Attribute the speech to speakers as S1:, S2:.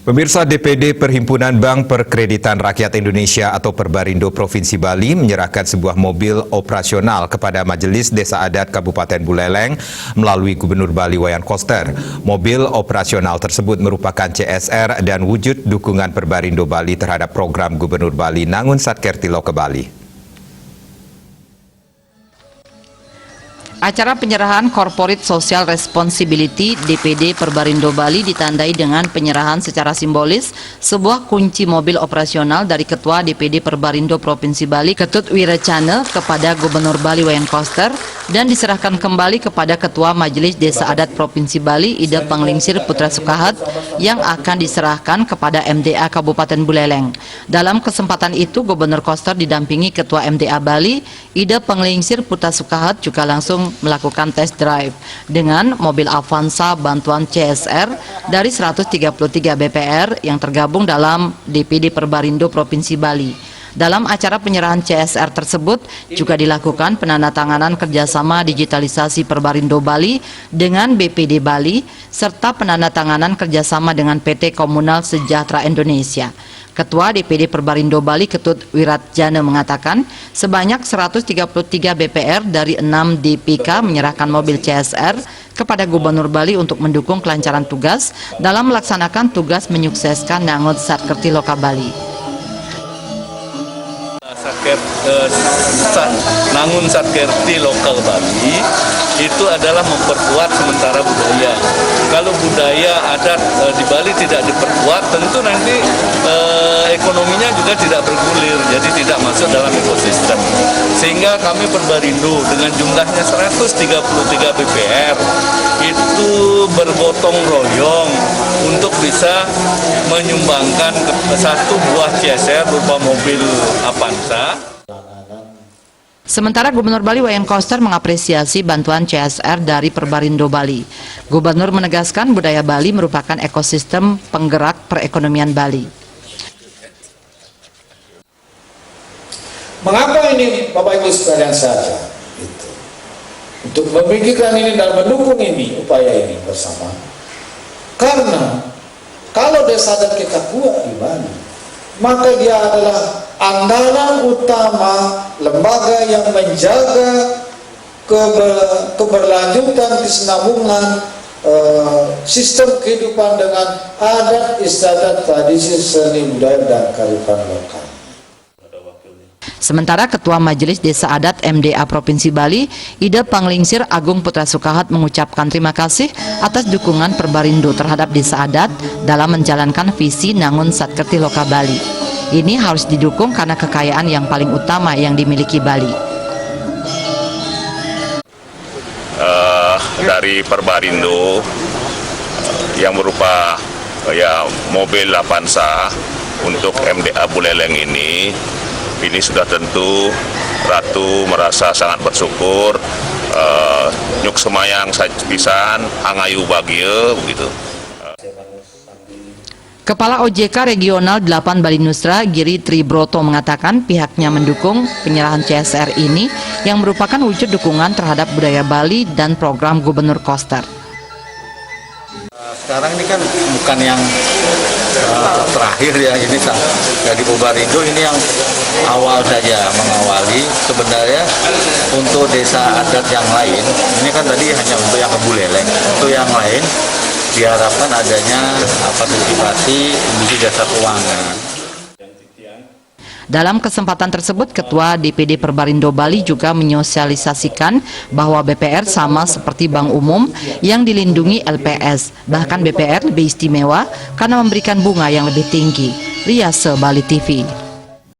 S1: Pemirsa, DPD Perhimpunan Bank Perkreditan Rakyat Indonesia atau Perbarindo Provinsi Bali menyerahkan sebuah mobil operasional kepada Majelis Desa Adat Kabupaten Buleleng melalui Gubernur Bali Wayan Koster. Mobil operasional tersebut merupakan CSR dan wujud dukungan Perbarindo Bali terhadap program Gubernur Bali Nangun Satkertilo ke Bali.
S2: Acara penyerahan Corporate Social Responsibility DPD Perbarindo Bali ditandai dengan penyerahan secara simbolis sebuah kunci mobil operasional dari Ketua DPD Perbarindo Provinsi Bali Ketut Wirecana kepada Gubernur Bali Wayan Koster dan diserahkan kembali kepada Ketua Majelis Desa Adat Provinsi Bali Ida Panglingsir Putra Sukahat yang akan diserahkan kepada MDA Kabupaten Buleleng. Dalam kesempatan itu Gubernur Koster didampingi Ketua MDA Bali Ida Panglingsir Putra Sukahat juga langsung melakukan test drive dengan mobil Avanza bantuan CSR dari 133 BPR yang tergabung dalam DPD Perbarindo Provinsi Bali. Dalam acara penyerahan CSR tersebut juga dilakukan penandatanganan kerjasama digitalisasi Perbarindo Bali dengan BPD Bali serta penandatanganan kerjasama dengan PT Komunal Sejahtera Indonesia. Ketua DPD Perbarindo Bali Ketut Wiratjana mengatakan sebanyak 133 BPR dari 6 DPK menyerahkan mobil CSR kepada Gubernur Bali untuk mendukung kelancaran tugas dalam melaksanakan tugas menyukseskan Nangun Satkertilo ke Bali.
S3: Nangun Satkertilo lokal Bali itu adalah memperkuat sementara budaya. Kalau budaya adat di Bali tidak diperkuat, tentu nanti ekonominya juga tidak bergulir, jadi tidak masuk dalam ekosistem. Sehingga kami Perbarindo dengan jumlahnya 133 BPR itu bergotong royong untuk bisa menyumbangkan satu buah CSR berupa mobil Avanza.
S2: Sementara Gubernur Bali Wayan Koster mengapresiasi bantuan CSR dari Perbarindo Bali. Gubernur menegaskan budaya Bali merupakan ekosistem penggerak perekonomian Bali.
S4: Mengapa ini Bapak Ibu sekalian saja? Untuk memikirkan ini dan mendukung ini, upaya ini bersama. Karena kalau desa adat kita kuat di Bali, maka dia adalah andalan utama lembaga yang menjaga keberlanjutan kesinambungan sistem kehidupan dengan adat istiadat tradisi seni budaya dan kearifan lokal.
S2: Sementara Ketua Majelis Desa Adat MDA Provinsi Bali, Ida Panglingsir Agung Putra Sukahat mengucapkan terima kasih atas dukungan Perbarindo terhadap Desa Adat dalam menjalankan visi Nangun Satkertilo ke Bali. Ini harus didukung karena kekayaan yang paling utama yang dimiliki Bali.
S5: Dari Perbarindo yang berupa mobil Avanza untuk MDA Buleleng ini sudah tentu Ratu merasa sangat bersyukur, nyuk semayang pisan, angayu bahagia begitu.
S2: Kepala OJK Regional 8 Bali Nusra, Giri Tribroto mengatakan pihaknya mendukung penyerahan CSR ini yang merupakan wujud dukungan terhadap budaya Bali dan program Gubernur Koster.
S6: Sekarang ini kan bukan yang terakhir ya, ini dari Perbarindo ini yang awal saja mengawali. Sebenarnya untuk desa adat yang lain, ini kan tadi hanya untuk yang ke Buleleng, untuk yang lain diharapkan adanya partisipasi industri jasa keuangan.
S2: Dalam kesempatan tersebut, Ketua DPD Perbarindo Bali juga menyosialisasikan bahwa BPR sama seperti bank umum yang dilindungi LPS. Bahkan BPR lebih istimewa karena memberikan bunga yang lebih tinggi. Riase Bali TV.